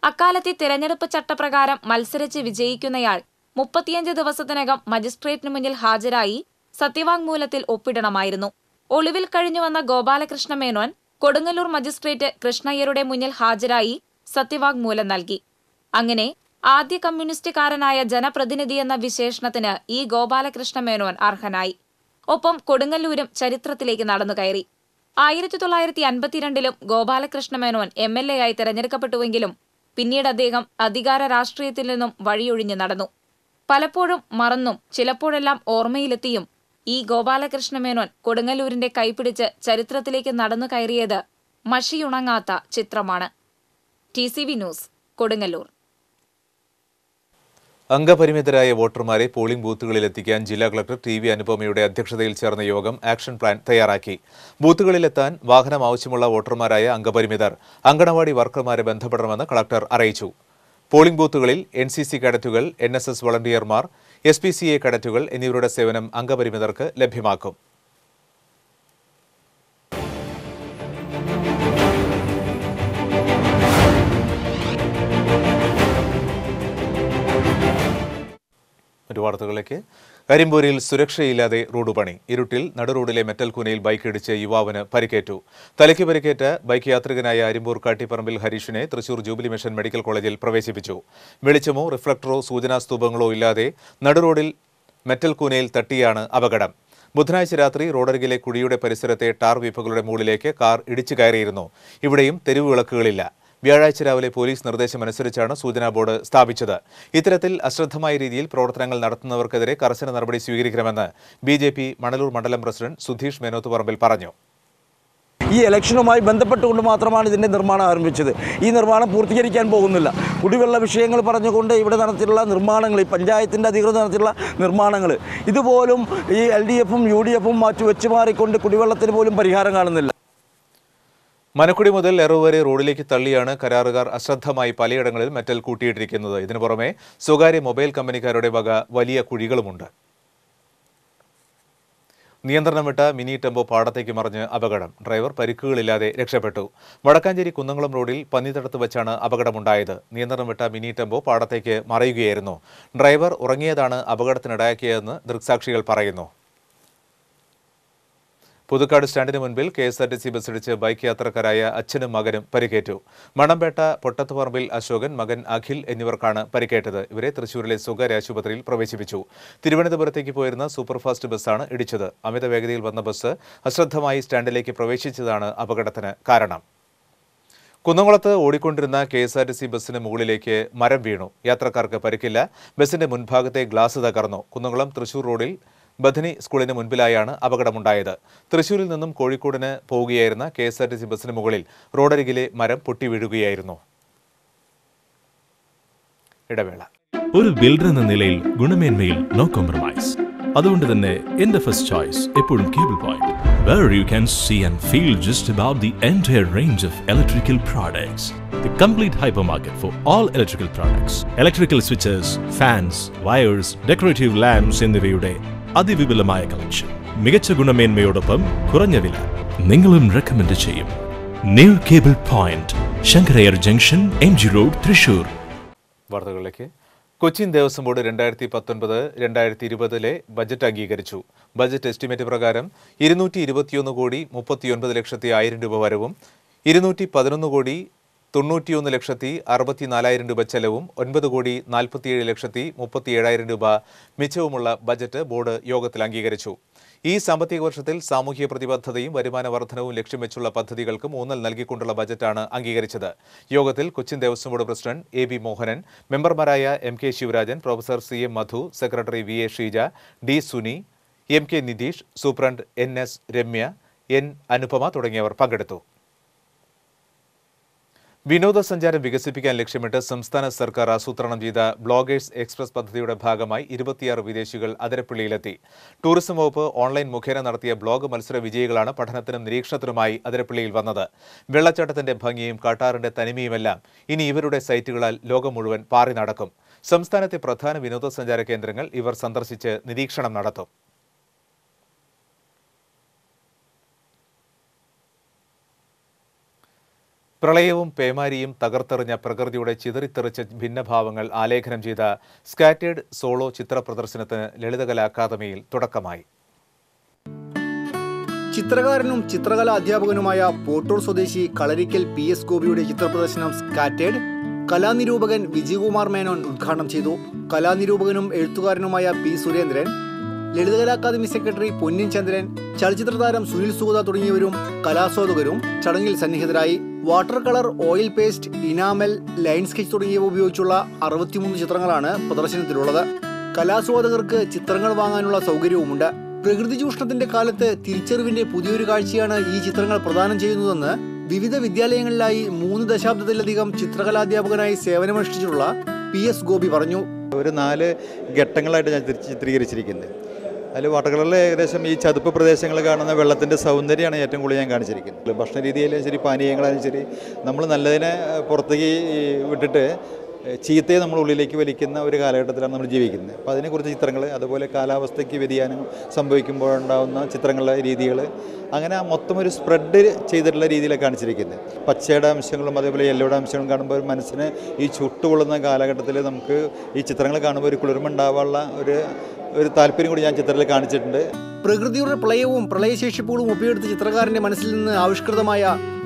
അക്കാലത്തെ തെരഞ്ഞെടുപ്പ് ചട്ടപ്രകാരം മത്സരിച്ച് വിജയിക്കുന്നയാൾ 35 ദിവസത്തിനകം മജിസ്ട്രേറ്റിന് മുന്നിൽ ഹാജരായി സത്യവാങ്മൂലത്തിൽ ഒപ്പിടണമായിരുന്നു. ഒളിവിൽ കഴിഞ്ഞുവന്ന ഗോപാലകൃഷ്ണ മേനോൻ കൊടുങ്ങല്ലൂർ മജിസ്ട്രേറ്റ് കൃഷ്ണയ്യരുടെ മുന്നിൽ ഹാജരായി സത്യവാങ്മൂലം നൽകി. അങ്ങനെ ആദ്യ കമ്മ്യൂണിസ്റ്റുകാരനായ ജനപ്രതിനിധി എന്ന വിശേഷണത്തിന് ഈ ഗോപാലകൃഷ്ണ മേനോൻ അർഹനായി. ഒപ്പം കൊടുങ്ങല്ലൂരും ചരിത്രത്തിലേക്ക് നടന്നുകയറി. 1952 ഗോപാലകൃഷ്ണ മേനോൻ MLA ആയി തെരഞ്ഞെടുക്കപ്പെട്ടുവെങ്കിലും പിന്നീട് അദ്ദേഹം അധികാര രാഷ്ട്രീയത്തിൽ നിന്നും വഴിയൊഴിഞ്ഞു നടന്നു. പലപ്പോഴും മറന്നും ചിലപ്പോഴെല്ലാം ഓർമ്മയിലെത്തിയും ഈ ഗോപാലകൃഷ്ണ മേനോൻ കൊടുങ്ങല്ലൂരിന്റെ കൈപിടിച്ച് ചരിത്രത്തിലേക്ക് നടന്നു കയറിയത് മഷിയുണങ്ങാത്ത ചിത്രമാണ്. TCV news, Kodungallur. അംഗപരിമിതരായ വോട്ടർമാരെ പോളിംഗ് ബൂത്തുകളിലെത്തിക്കാൻ ജില്ലാ കളക്ടർ TV അനുപമയുടെ അധ്യക്ഷതയിൽ ചേർന്ന യോഗം ആക്ഷൻ പ്ലാൻ തയ്യാറാക്കി. ബൂത്തുകളിലെത്താൻ വാഹനം ആവശ്യമുള്ള വോട്ടർമാരായ അംഗപരിമിതർ അങ്കണവാടി വർക്കർമാരെ ബന്ധപ്പെടണമെന്ന് കളക്ടർ അറിയിച്ചു. പോളിംഗ് ബൂത്തുകളിൽ NCC കേഡറ്റുകൾ, NSS വളണ്ടിയർമാർ, SPCA കേഡറ്റുകൾ എന്നിവരുടെ സേവനം അംഗപരിമിതർക്ക് ലഭ്യമാക്കും. മറ്റു വാർത്തകളിലേക്ക്. കരിമ്പൂരിൽ സുരക്ഷയില്ലാതെ റോഡ് പണി. ഇരുട്ടിൽ നടുറോഡിലെ മെറ്റൽ കൂനയിൽ ബൈക്കിടിച്ച് യുവാവിന് പരിക്കേറ്റു. തലയ്ക്ക് പരിക്കേറ്റ ബൈക്ക് യാത്രികനായ അരിമ്പൂർ കാട്ടിപ്പറമ്പിൽ ഹരീഷിനെ തൃശൂർ ജൂബിലി മിഷൻ മെഡിക്കൽ കോളേജിൽ പ്രവേശിപ്പിച്ചു. വെളിച്ചമോ റിഫ്ലക്ടറോ സൂചനാസ്തൂപങ്ങളോ ഇല്ലാതെ നടുറോഡിൽ മെറ്റൽ കൂനയിൽ തട്ടിയാണ് അപകടം. ബുധനാഴ്ച രാത്രി റോഡരികിലെ കുഴിയുടെ പരിസരത്തെ ടാർ വീപ്പകളുടെ മുകളിലേക്ക് കാർ ഇടിച്ചു കയറിയിരുന്നു. ഇവിടെയും തെരുവ് വിളക്കുകളില്ല. വ്യാഴാഴ്ച രാവിലെ പോലീസ് നിർദ്ദേശമനുസരിച്ചാണ് സൂചനാ ബോർഡ് സ്ഥാപിച്ചത്. ഇത്തരത്തിൽ അശ്രദ്ധമായ രീതിയിൽ പ്രവർത്തനങ്ങൾ നടത്തുന്നവർക്കെതിരെ കർശന നടപടി സ്വീകരിക്കണമെന്ന് BJP മണലൂർ മണ്ഡലം പ്രസിഡന്റ് സുധീഷ് മേനോത്തുപറമ്പിൽ പറഞ്ഞു. ഈ ഇലക്ഷനുമായി ബന്ധപ്പെട്ടുകൊണ്ട് മാത്രമാണ് ഇതിൻ്റെ നിർമ്മാണം ആരംഭിച്ചത്. ഈ നിർമ്മാണം പൂർത്തീകരിക്കാൻ പോകുന്നില്ല. കുടിവെള്ള വിഷയങ്ങൾ പറഞ്ഞുകൊണ്ട് ഇവിടെ നടത്തിയിട്ടുള്ള നിർമ്മാണങ്ങൾ, ഈ പഞ്ചായത്തിൻ്റെ അധികൃതർ നടത്തിയിട്ടുള്ള നിർമ്മാണങ്ങൾ, ഇതുപോലും ഈ LDFും UDFും മാറ്റി വെച്ച് മാറിക്കൊണ്ട് കുടിവെള്ളത്തിന് പോലും പരിഹാരം കാണുന്നില്ല. മനക്കുടി മുതൽ എറവ് റോഡിലേക്ക് തള്ളിയാണ് കരാറുകാർ അശ്രദ്ധമായി പലയിടങ്ങളിൽ മെറ്റൽ കൂട്ടിയിട്ടിരിക്കുന്നത്. ഇതിനു പുറമെ സ്വകാര്യ മൊബൈൽ കമ്പനിക്കാരുടെ വക വലിയ കുഴികളുമുണ്ട്. നിയന്ത്രണം വിട്ട മിനി ടെമ്പോ പാടത്തേക്ക് മറിഞ്ഞ് അപകടം. ഡ്രൈവർ പരിക്കുകളില്ലാതെ രക്ഷപ്പെട്ടു. വടക്കാഞ്ചേരി കുന്നംകുളം റോഡിൽ പന്നിത്തടത്ത് വെച്ചാണ് അപകടമുണ്ടായത്. നിയന്ത്രണം വിട്ട മിനി ടെമ്പോ പാടത്തേക്ക് മറിയുകയായിരുന്നു. ഡ്രൈവർ ഉറങ്ങിയതാണ് അപകടത്തിനിടയാക്കിയതെന്ന് ദൃക്സാക്ഷികൾ പറയുന്നു. പുതുക്കാട് സ്റ്റാൻഡിന് മുൻപിൽ KSRTC ബസ്സിടിച്ച് ബൈക്ക് യാത്രക്കാരായ അച്ഛനും മകനും പരിക്കേറ്റു. മണമ്പേട്ട പൊട്ടത്തുപറമ്പിൽ അശോകൻ, മകൻ അഖിൽ എന്നിവർക്കാണ് പരിക്കേറ്റത്. ഇവരെ തൃശൂരിലെ സ്വകാര്യ ആശുപത്രിയിൽ പ്രവേശിപ്പിച്ചു. തിരുവനന്തപുരത്തേക്ക് പോയിരുന്ന സൂപ്പർഫാസ്റ്റ് ബസ്സാണ് ഇടിച്ചത്. അമിത വേഗതയിൽ വന്ന ബസ് അശ്രദ്ധമായി സ്റ്റാൻഡിലേക്ക് പ്രവേശിച്ചതാണ് അപകടത്തിന് കാരണം. കുന്നംകുളത്ത് ഓടിക്കൊണ്ടിരുന്ന KSRTC ബസ്സിന് മുകളിലേക്ക് മരം വീണു. യാത്രക്കാർക്ക് പരിക്കില്ല. ബസിന്റെ മുൻഭാഗത്തെ ഗ്ലാസ് തകർന്നു. കുന്നംകുളം തൃശൂർ റോഡിൽ ബഥനി സ്കൂളിന് മുൻപിലായാണ് അപകടമുണ്ടായത്. തൃശൂരിൽ നിന്നും കോഴിക്കോടിന് പോവുകയായിരുന്ന KSRTC ബസിന് മുകളിൽ റോഡരികിലെ മരം പൊട്ടി വീഴുകയായിരുന്നു. ഇടവേള. ഒരു ബിൽഡർ എന്ന നിലയിൽ ഗുണമേന്മയിൽ നോ കോംപ്രമൈസ്. അതുകൊണ്ട് തന്നെ എന്റെ ഫസ്റ്റ് ചോയ്സ് എപ്പോഴും cable point, where you can see and feel just about the entire range of electrical products. The complete hypermarket for all electrical products. Electrical switches, fans, wires, decorative lamps എന്നിവയുടെ അതിവിപുലമായ collection. മികച്ച ഗുണമേന്മയോടൊപ്പം കുറഞ്ഞ വില. നിങ്ങളും recommend ചെയ്യും. New cable point, Sankara Iyer junction, MG road, Thrissur. വാർത്തകളിലേക്ക്. Cochin Devaswom board 2019-2020 budget അംഗീകരിച്ചു. Budget estimate പ്രകാരം 221,39,1000 രൂപ വരവും 211,91,64,000 രൂപ ചെലവും 9,47,37,000 രൂപ മിച്ചവുമുള്ള ബജറ്റ് ബോർഡ് യോഗത്തിൽ അംഗീകരിച്ചു. ഈ സാമ്പത്തിക വർഷത്തിൽ സാമൂഹ്യ പ്രതിബദ്ധതയും വരുമാന വർധനവും ലക്ഷ്യം വെച്ചുള്ള പദ്ധതികൾക്ക് ഊന്നൽ നൽകിക്കൊണ്ടുള്ള ബജറ്റാണ് അംഗീകരിച്ചത്. യോഗത്തിൽ Cochin Devaswom board president AB Mohanan, മെമ്പർമാരായ MK Sivarajan, professor CM Madhu, secretary VA Sheeja, D Suni, MK Nitheesh, superintendent NS Ramya, N Anupama തുടങ്ങിയവർ പങ്കെടുത്തു. വിനോദസഞ്ചാരം വികസിപ്പിക്കാൻ ലക്ഷ്യമിട്ട് സംസ്ഥാന സർക്കാർ ആസൂത്രണം ചെയ്ത ബ്ലോഗേഴ്സ് എക്സ്പ്രസ് പദ്ധതിയുടെ ഭാഗമായി 26 വിദേശികൾ അതിരപ്പള്ളിയിലെത്തി. ടൂറിസം വകുപ്പ് ഓൺലൈൻ മുഖേന നടത്തിയ ബ്ലോഗ് മത്സര വിജയികളാണ് പഠനത്തിനും നിരീക്ഷണത്തിനുമായി അതിരപ്പള്ളിയിൽ വന്നത്. വെള്ളച്ചാട്ടത്തിന്റെ ഭംഗിയും കാട്ടാറിന്റെ തനിമയുമെല്ലാം ഇനി ഇവരുടെ സൈറ്റുകളാൽ ലോകം മുഴുവൻ പാറി നടക്കും. സംസ്ഥാനത്തെ പ്രധാന വിനോദസഞ്ചാര കേന്ദ്രങ്ങൾ ഇവർ സന്ദർശിച്ച് നിരീക്ഷണം നടത്തും. പ്രളയവും പേമാരിയും തകർത്തെറിഞ്ഞ പ്രകൃതിയുടെ ചിതറിത്തെറിച്ച ഭിന്നഭാവങ്ങൾ ആലേഖനം ചെയ്ത സ്കാറ്റേഡ് സോളോ ചിത്ര പ്രദർശനത്തിന് ലളിതകലാ അക്കാദമിയിൽ തുടക്കമായി. ചിത്രകാരനും ചിത്രകലാ അധ്യാപകനുമായ പോട്ടൂർ സ്വദേശി കളരിക്കൽ PS ഗോപിയുടെ ചിത്രപ്രദർശനം സ്കാറ്റേഡ് കലാനിരൂപകൻ വിജയകുമാർ മേനോൻ ഉദ്ഘാടനം ചെയ്തു. കലാനിരൂപകനും എഴുത്തുകാരനുമായ P Surendran, Lalithakala academy secretary Ponnin Chandran, ചലച്ചിത്ര താരം സുനിൽ സുഗത തുടങ്ങിയവരും കലാസ്വാദകരും ചടങ്ങിൽ സന്നിഹിതരായി. Water colour, oil paste, enamel, line sketch തുടങ്ങിയവ ഉപയോഗിച്ചുള്ള 63 ചിത്രങ്ങളാണ് പ്രദർശനത്തിലുള്ളത്. കലാസ്വാദകർക്ക് ചിത്രങ്ങൾ വാങ്ങാനുള്ള സൗകര്യവുമുണ്ട്. പ്രകൃതി ചൂഷണത്തിന്റെ കാലത്ത് തിരിച്ചറിവിന്റെ പുതിയൊരു കാഴ്ചയാണ് ഈ ചിത്രങ്ങൾ പ്രദാനം ചെയ്യുന്നതെന്ന് വിവിധ വിദ്യാലയങ്ങളിലായി 3 ദശാബ്ദത്തിലധികം ചിത്രകലാധ്യാപകനായി സേവനമനുഷ്ഠിച്ചിട്ടുള്ള PS ഗോപി പറഞ്ഞു. ഒരു 4 ഘട്ടങ്ങളായിട്ട് ഞാൻ ചിത്രീകരിച്ചിരിക്കുന്നത്. അതിൽ വാട്ടർ കളറിൽ ഏകദേശം ഈ ചതുപ്പ് പ്രദേശങ്ങൾ കാണുന്ന വെള്ളത്തിൻ്റെ സൗന്ദര്യമാണ് ഏറ്റവും കൂടുതൽ ഞാൻ കാണിച്ചിരിക്കുന്നത്. ഭക്ഷണ രീതിയിലും ശരി, പാനീയങ്ങളായാലും ശരി, നമ്മൾ നല്ലതിനെ പുറത്തേക്ക് വിട്ടിട്ട് ചീത്തയെ നമ്മൾ ഉള്ളിലേക്ക് വലിക്കുന്ന ഒരു കാലഘട്ടത്തിലാണ് നമ്മൾ ജീവിക്കുന്നത്. അപ്പോൾ അതിനെക്കുറിച്ച് ചിത്രങ്ങൾ, അതുപോലെ കാലാവസ്ഥയ്ക്ക് വ്യതിയാനം സംഭവിക്കുമ്പോഴുണ്ടാകുന്ന ചിത്രങ്ങളുടെ രീതികൾ, അങ്ങനെ മൊത്തം ഒരു സ്പ്രെഡ് ചെയ്തിട്ടുള്ള രീതിയിലാണ് കാണിച്ചിരിക്കുന്നത്. പച്ചയുടെ അംശങ്ങളും അതേപോലെ യെല്ലോയുടെ അംശങ്ങളും കാണുമ്പോൾ മനസ്സിന് ഈ ചുട്ടുകൊള്ളുന്ന കാലഘട്ടത്തിൽ നമുക്ക് ഈ ചിത്രങ്ങൾ കാണുമ്പോൾ ഒരു കുളിർമ ഉണ്ടാവാനുള്ള ഒരു താല്പര്യം കൂടി ഞാൻ ചിത്രത്തിൽ കാണിച്ചിട്ടുണ്ട്. പ്രകൃതിയുടെ പ്രളയവും പ്രളയശേഷിപ്പുകളും ഒപ്പിയെടുത്ത ചിത്രകാരന്റെ മനസ്സിൽ നിന്ന് ആവിഷ്കൃതമായ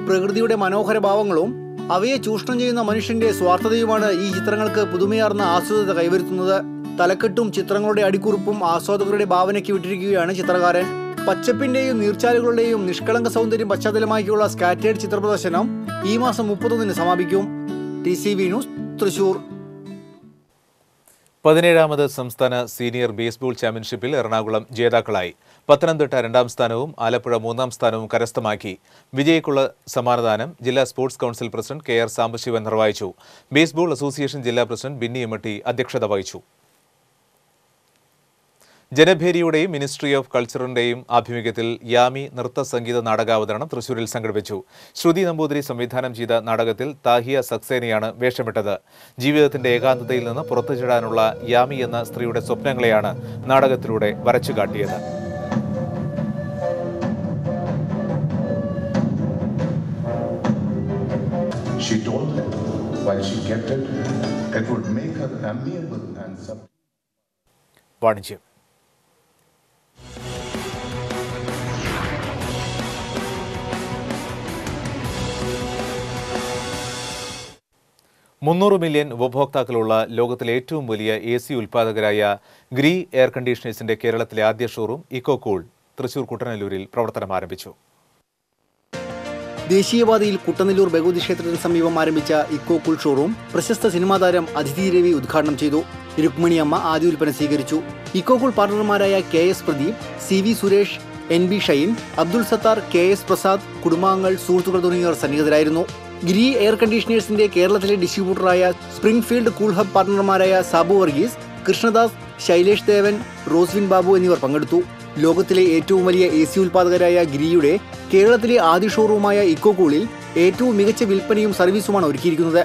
പ്രകൃതിയുടെ മനോഹര ഭാവങ്ങളും അവയെ ചൂഷണം ചെയ്യുന്ന മനുഷ്യന്റെ സ്വാർത്ഥതയുമാണ് ഈ ചിത്രങ്ങൾക്ക് പുതുമയാർന്ന ആസ്വാദത കൈവരുത്തുന്നത്. തലക്കെട്ടും ചിത്രങ്ങളുടെ അടിക്കുറിപ്പും ആസ്വാദകരുടെ ഭാവനയ്ക്ക് വിട്ടിരിക്കുകയാണ് ചിത്രകാരൻ. പച്ചപ്പിന്റെയും നീർച്ചാലുകളുടെയും നിഷ്കളങ്ക സൗന്ദര്യം പശ്ചാത്തലമാക്കിയുള്ള സ്കാറ്റേഡ് ചിത്രപ്രദർശനം ഈ മാസം 31 സമാപിക്കും. TCV news, Thrissur. 17ാമത് സംസ്ഥാന സീനിയർ ബേസ്ബോൾ ചാമ്പ്യൻഷിപ്പിൽ എറണാകുളം ജേതാക്കളായി. പത്തനംതിട്ട 2ാം സ്ഥാനവും ആലപ്പുഴ 3ാം സ്ഥാനവും കരസ്ഥമാക്കി. വിജയിക്കുള്ള സമ്മാനദാനം ജില്ലാ sports council president KR Sambasivan നിർവഹിച്ചു. ബേസ്ബോൾ അസോസിയേഷൻ ജില്ലാ പ്രസിഡന്റ് ബിന്നി എമ്മട്ടി അധ്യക്ഷത വഹിച്ചു. ജനഭേരിയുടെയും മിനിസ്ട്രി ഓഫ് കൾച്ചറിന്റെയും ആഭിമുഖ്യത്തിൽ യാമി നൃത്ത സംഗീത നാടകാവതരണം തൃശൂരിൽ സംഘടിപ്പിച്ചു. ശ്രുതി നമ്പൂതിരി സംവിധാനം ചെയ്ത നാടകത്തിൽ താഹിയ സക്സേനയാണ് വേഷമിട്ടത്. ജീവിതത്തിന്റെ ഏകാന്തതയിൽ നിന്ന് പുറത്തുചാടാനുള്ള യാമി എന്ന സ്ത്രീയുടെ സ്വപ്നങ്ങളെയാണ് നാടകത്തിലൂടെ വരച്ചുകാട്ടിയത്. വാണിജ്യം. $300 മില്യൺ ഉപഭോക്താക്കളുള്ള ലോകത്തിലെ ഏറ്റവും വലിയ AC ഉൽപ്പാദകരായ ഗ്രീ എയർ കണ്ടീഷണേഴ്സിന്റെ കേരളത്തിലെ ആദ്യ ഷോറൂം ഇക്കോകൂൾ തൃശൂർ കുട്ടനല്ലൂരിൽ പ്രവർത്തനം ആരംഭിച്ചു. ദേശീയപാതയിൽ കുട്ടനെല്ലൂർ ഭഗവതി ക്ഷേത്രത്തിന് സമീപം ആരംഭിച്ച ഇക്കോകൂൾ ഷോറൂം പ്രശസ്ത സിനിമാ താരം അതിഥി രവി ഉദ്ഘാടനം ചെയ്തു. രുക്മിണിയമ്മ ആദ്യ ഉൽപ്പന്ന സ്വീകരിച്ചു. ഇക്കോകൂൾ പാർട്ണർമാരായ KS Pradeep, CV Suresh, NB Shine, Abdul Sattar, KS Prasad, കുടുംബാംഗങ്ങൾ, സുഹൃത്തുക്കൾ തുടങ്ങിയവർ സന്നിഹിതരായിരുന്നു. ഗ്രീ എയർ കണ്ടീഷണേഴ്സിന്റെ കേരളത്തിലെ ഡിസ്ട്രിബ്യൂട്ടറായ സ്പ്രിംഗ്ഫീൽഡ് കൂൾ ഹബ് പാർട്ണർമാരായ സാബു വർഗീസ്, കൃഷ്ണദാസ്, ശൈലേഷ് ദേവൻ, റോസ്വിൻ ബാബു എന്നിവർ പങ്കെടുത്തു. ലോകത്തിലെ ഏറ്റവും വലിയ AC ഉൽപ്പാദകരായ ഗ്രീയുടെ കേരളത്തിലെ ആദ്യ ഷോറൂമായ ഇക്കോകൂളിൽ ഏറ്റവും മികച്ച വിൽപ്പനയും സർവീസുമാണ് ഒരുക്കിയിരിക്കുന്നത്.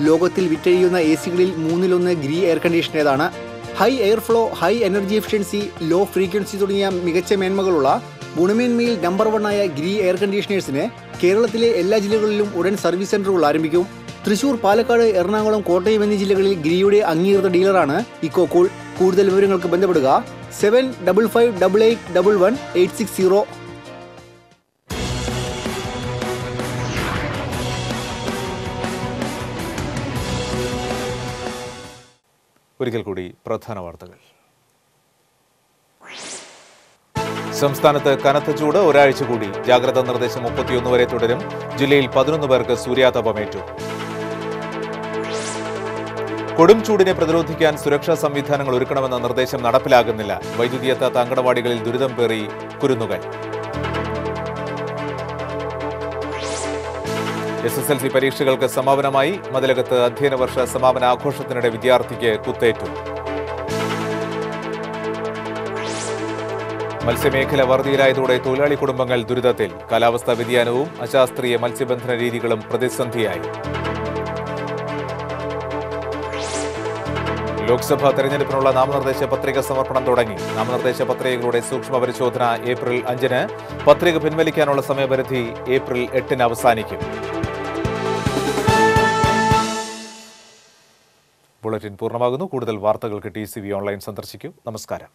ലോകത്തിൽ വിറ്റഴിയുന്ന ACകളിൽ 3-1 ഗ്രീ എയർ കണ്ടീഷണേഴ്സാണ്. High air flow, high energy efficiency, low frequency തുടങ്ങിയ മികച്ച മേന്മകളുള്ള ഗുണമേന്മയിൽ നമ്പർ 1 ആയ ഗ്രീ എയർ കണ്ടീഷണേഴ്സിന് കേരളത്തിലെ എല്ലാ ജില്ലകളിലും ഉടൻ സർവീസ് സെന്ററുകൾ ആരംഭിക്കും. തൃശൂർ, പാലക്കാട്, എറണാകുളം, കോട്ടയം എന്നീ ജില്ലകളിൽ ഗ്രീയുടെ അംഗീകൃത ഡീലറാണ് ഇക്കോകൂൾ. കൂടുതൽ വിവരങ്ങൾക്ക് ബന്ധപ്പെടുക 75588811 ഒരിക്കൽ കൂടി പ്രധാന വാർത്തകൾ. സംസ്ഥാനത്ത് കനത്ത ചൂട് ഒരാഴ്ച കൂടി. ജാഗ്രതാ നിർദ്ദേശം 31 വരെ തുടരും. ജില്ലയിൽ 11 പേർക്ക് സൂര്യാതപമേറ്റു. കൊടും ചൂടിനെ പ്രതിരോധിക്കാൻ സുരക്ഷാ സംവിധാനങ്ങൾ ഒരുക്കണമെന്ന നിർദ്ദേശം നടപ്പിലാകുന്നില്ല. വൈദ്യുതി എത്താത്ത അങ്കണവാടികളിൽ ദുരിതം പേറി കുരുന്നുകൾ. SSLC പരീക്ഷകൾക്ക് സമാപനമായി. മതിലകത്ത് അധ്യയന വർഷ സമാപന ആഘോഷത്തിനിടെ വിദ്യാർത്ഥിക്ക് കുത്തേറ്റു. മത്സ്യമേഖല വറുതിയിലായതോടെ തൊഴിലാളി കുടുംബങ്ങൾ ദുരിതത്തിൽ. കാലാവസ്ഥാ വ്യതിയാനവും അശാസ്ത്രീയ മത്സ്യബന്ധന രീതികളും പ്രതിസന്ധിയായി. ലോക്സഭാ തെരഞ്ഞെടുപ്പിനുള്ള നാമനിർദ്ദേശ പത്രിക സമർപ്പണം തുടങ്ങി. നാമനിർദ്ദേശ പത്രികകളുടെ സൂക്ഷ്മ പരിശോധന ഏപ്രിൽ 5-ന്. പത്രിക പിൻവലിക്കാനുള്ള സമയപരിധി ഏപ്രിൽ 8-ന് അവസാനിക്കും. ബുള്ളറ്റിൻ പൂർണ്ണമാകുന്നു. കൂടുതൽ വാർത്തകൾക്ക് TCV ഓൺലൈൻ സന്ദർശിക്കൂ. നമസ്കാരം.